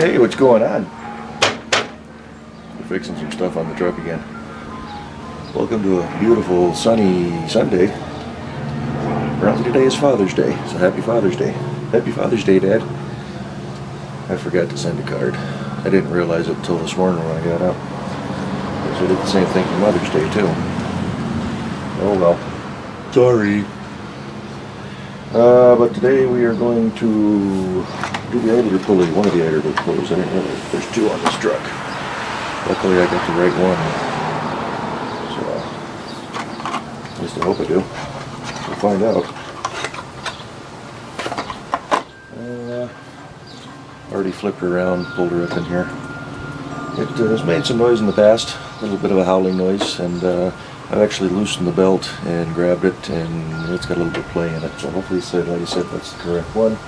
Hey, what's going on? We're fixing some stuff on the truck again. Welcome to a beautiful sunny Sunday. Apparently today is Father's Day, so happy Father's Day. Happy Father's Day, Dad. I forgot to send a card. I didn't realize it until this morning when I got up. So I did the same thing for Mother's Day too. Oh well. Sorry. But today we are going to do the idler pulley, one of the idler pulleys. I didn't realize there's two on this truck. Luckily I got the right one. So, at least I hope I do. We'll find out. Already flipped her around, pulled her up in here. It has made some noise in the past, a little bit of a howling noise, and I've actually loosened the belt and grabbed it, and it's got a little bit of play in it. So hopefully, like I said, that's the correct one.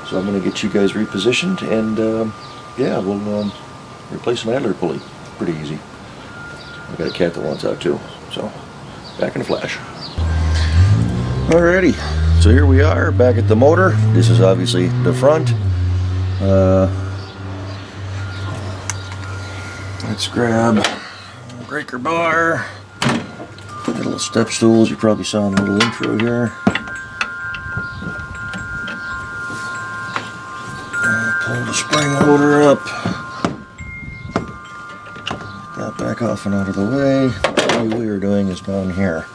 So I'm going to get you guys repositioned, and yeah, we'll replace an idler pulley. Pretty easy. I've got a cat that wants out too. So back in a flash. Alrighty, so here we are back at the motor. This is obviously the front. Let's grab a breaker bar. Got little step stools, you probably saw in the little intro here. Pull the spring loader up. That back off and out of the way. All we are doing is down here.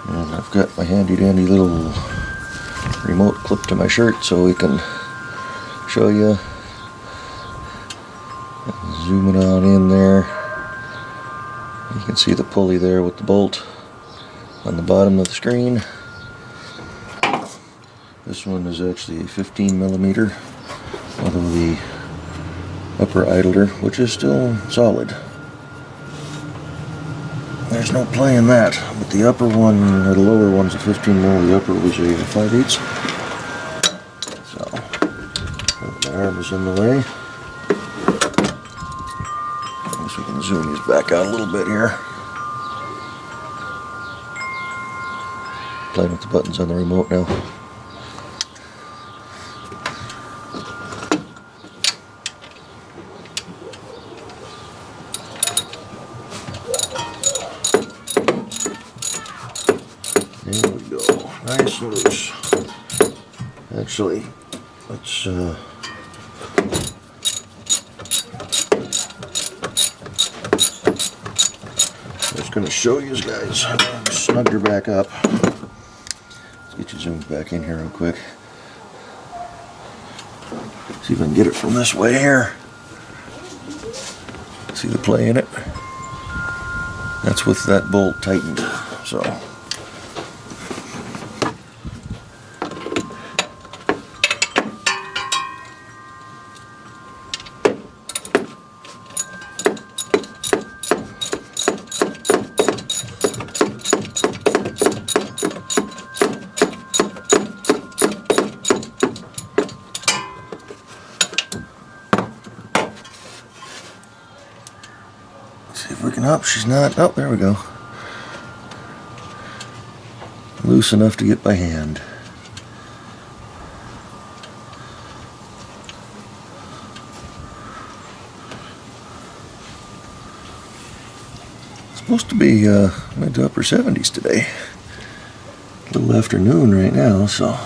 And I've got my handy dandy little remote clipped to my shirt so we can show you. Zoom it on in there. You can see the pulley there with the bolt on the bottom of the screen. This one is actually 15 millimeter, although the upper idler, which is still solid. There's no play in that, but the upper one, or the lower one's a 15 mil, the upper was a 5/8. So, the arm is in the way. I guess we can zoom these back out a little bit here. Playing with the buttons on the remote now. There we go. Nice and loose. Actually, let's just going to show you guys. Snugged her back up. Let's get you zoomed back in here real quick. See if I can get it from this way here. See the play in it? That's with that bolt tightened. So. See if we can up. She's not. Oh, there we go. Loose enough to get by hand. It's supposed to be mid to upper 70s today. A little afternoon right now, so.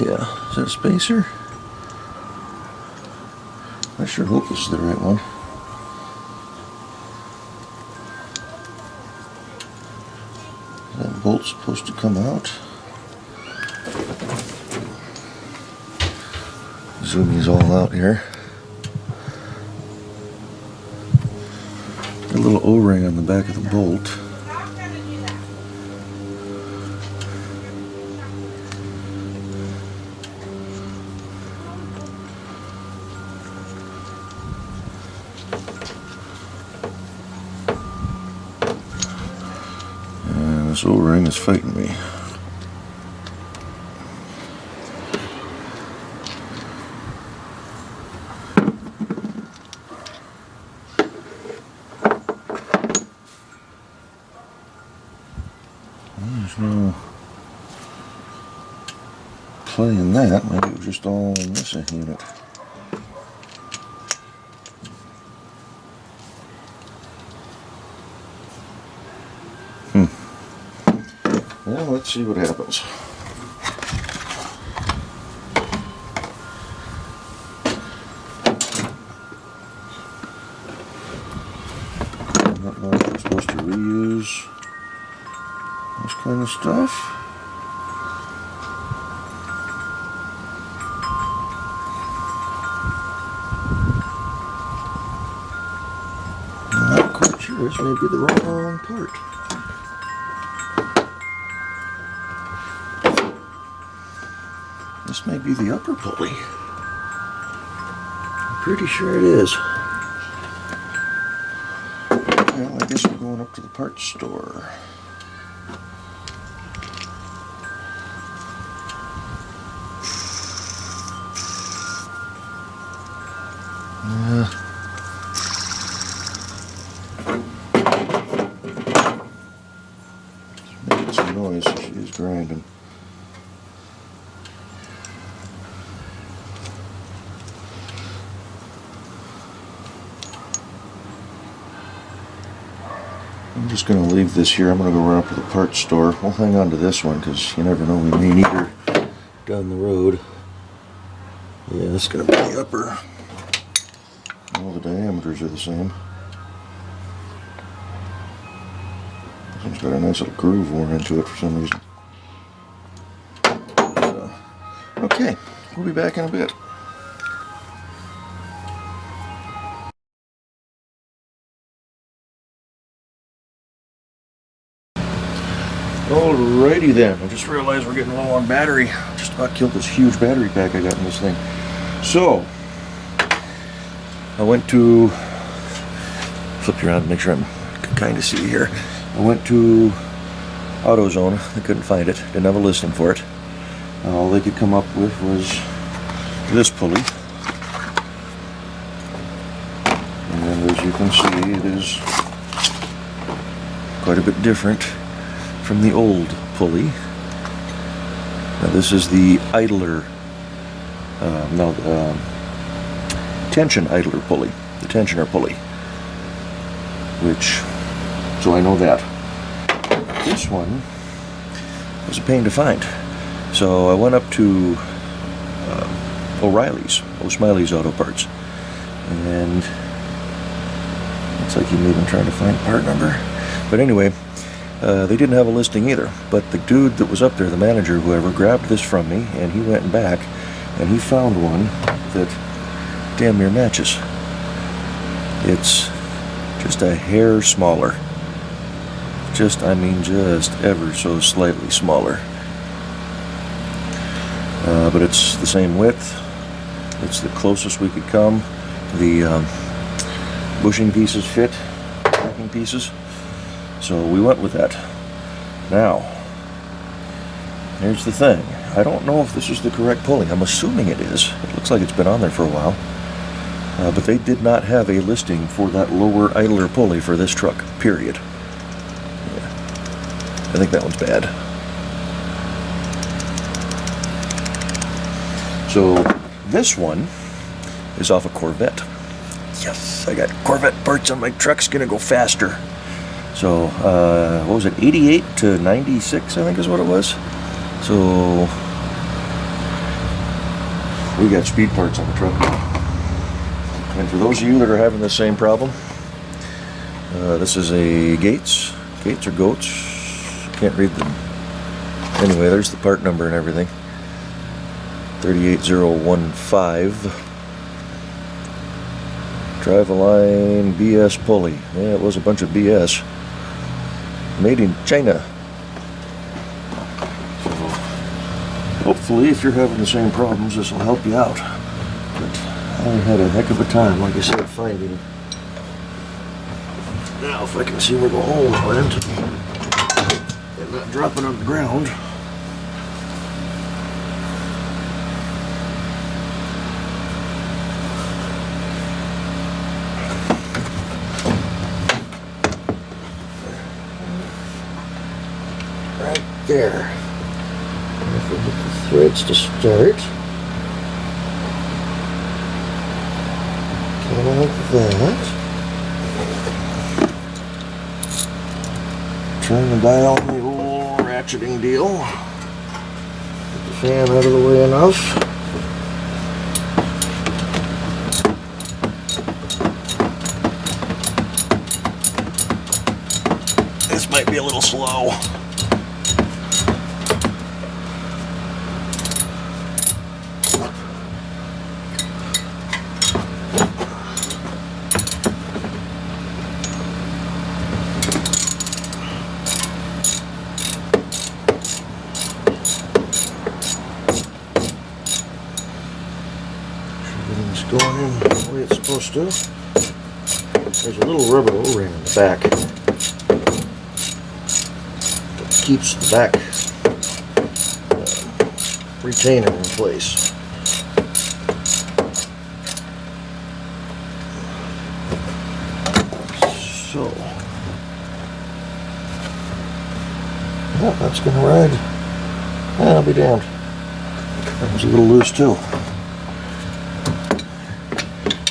Yeah. Is that a spacer? I sure hope this is the right one. That bolt's supposed to come out. Zoom these all out here. A little O-ring on the back of the bolt. This O-ring is fighting me. There's no playing that. Maybe it was just all in this unit. Well, let's see what happens. I don't know if we're supposed to reuse this kind of stuff. I'm not quite sure. This may be the wrong part. This may be the upper pulley. I'm pretty sure it is. Well, I guess we're going up to the parts store. It's making some noise, so she is grinding. I'm just going to leave this here. I'm going to go run up to the parts store. We'll hang on to this one because you never know, we may need her down the road. Yeah, this is going to be the upper. All the diameters are the same. This one's got a nice little groove worn into it for some reason. Okay, we'll be back in a bit. Alrighty then, I just realized we're getting low on battery. Just about killed this huge battery pack I got in this thing. So, I went to, flip you around to make sure I can kind of see here. I went to AutoZone, I couldn't find it, didn't have a listing for it. All they could come up with was this pulley. And as you can see, it is quite a bit different from the old pulley. Now this is the idler, tension idler pulley, the tensioner pulley, which, so I know that. This one was a pain to find. So I went up to O'Reilly's, O'Smiley's Auto Parts, and looks like he may have been trying to find part number. But anyway, they didn't have a listing either, but the dude that was up there, the manager, whoever, grabbed this from me, and he went back, and he found one that damn near matches. It's just a hair smaller. Just, I mean, just ever so slightly smaller. But it's the same width. It's the closest we could come. The bushing pieces fit, backing pieces. So we went with that. Now, here's the thing. I don't know if this is the correct pulley. I'm assuming it is. It looks like it's been on there for a while. But they did not have a listing for that lower idler pulley for this truck, period. Yeah. I think that one's bad. So this one is off a Corvette. Yes, I got Corvette parts on my truck's gonna go faster. So, what was it, 88 to 96, I think is what it was. So, we got speed parts on the truck now. And for those of you that are having the same problem, this is a Gates or Goats, can't read them. Anyway, there's the part number and everything. 38015. Drive-a-line BS pulley. Yeah, it was a bunch of BS. Made in China. So, hopefully, if you're having the same problems, this will help you out. But I had a heck of a time, like I said, finding. Now, if I can see where the hole went, and not dropping on the ground. Right there. If we get this rates to start. Kind of like that. Turn the dial on the old ratcheting deal. Get the fan out of the way enough. This might be a little slow. Everything's going in the way it's supposed to. There's a little rubber O-ring in the back that keeps the back retainer in place. So, yeah, that's gonna ride. I'll be damned. That was a little loose too.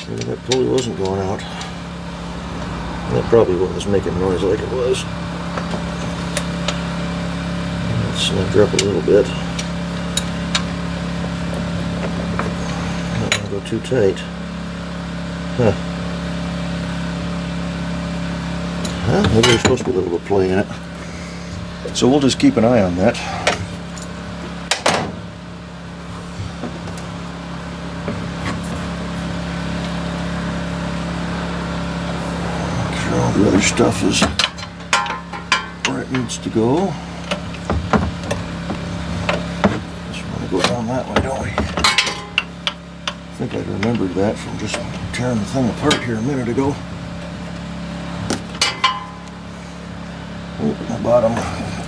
Maybe that pulley wasn't going out. That probably was making noise like it was. Let's center up a little bit. Don't want to go too tight. Huh. Maybe there's supposed to be a little bit of play in it. So we'll just keep an eye on that. All the other stuff is where it needs to go. Just want to go down that way, don't we? I think I remembered that from just tearing the thing apart here a minute ago. Oh, my bottom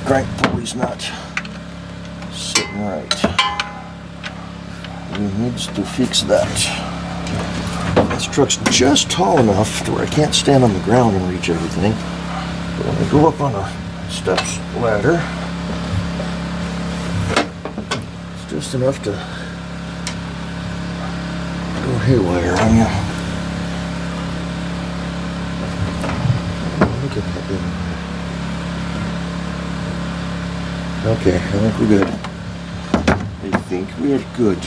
crank pulley's not sitting right. We need to fix that. This truck's just tall enough to where I can't stand on the ground and reach everything. But when I go up on a steps ladder, it's just enough to go haywire on you. Look at that thing. Okay, I think we're good. I think we're good.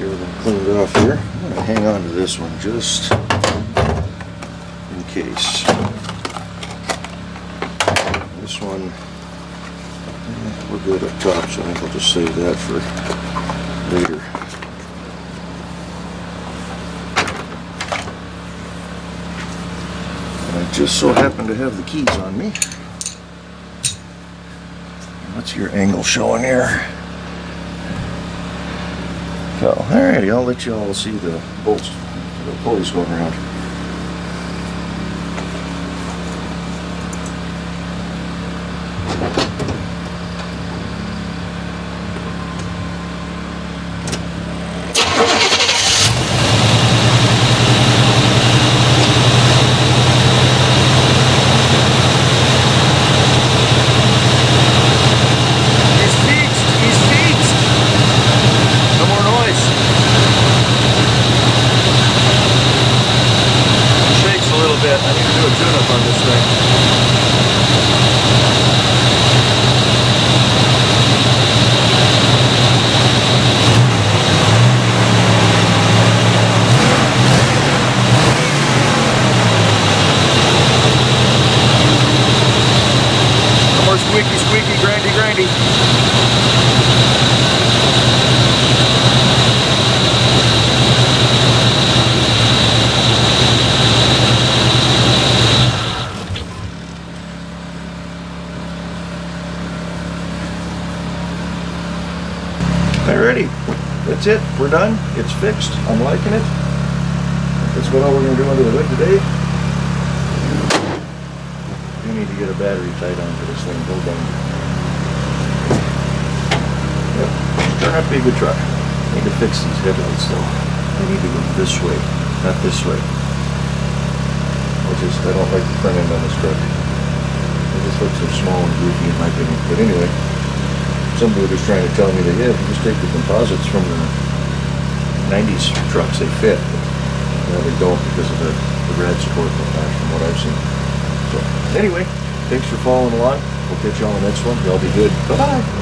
Everything cleaned off here. I'm going to hang on to this one just in case. This one, we're good up top, so I think I'll just save that for later. And I just so happen to have the keys on me. What's your angle showing here? So, alrighty, I'll let you all see the bolts, the pulleys going around. Squeaky, squeaky, grindy, grindy. Alrighty, that's it. We're done. It's fixed. I'm liking it. That's about all we're going to do under the hood today. We need to get a battery tied onto this thing. Hold on. Yep. Turned out to be a good truck. Need to fix these headlights though. I need to go this way, not this way. I don't like the front end on this truck. It just looks so small and goofy in my opinion. But anyway, somebody was trying to tell me that, yeah, if you just take the composites from the 90s trucks, they fit. But, they don't because of the rad support from what I've seen. So anyway, thanks for following along. We'll catch you on the next one. Y'all be good. Bye-bye.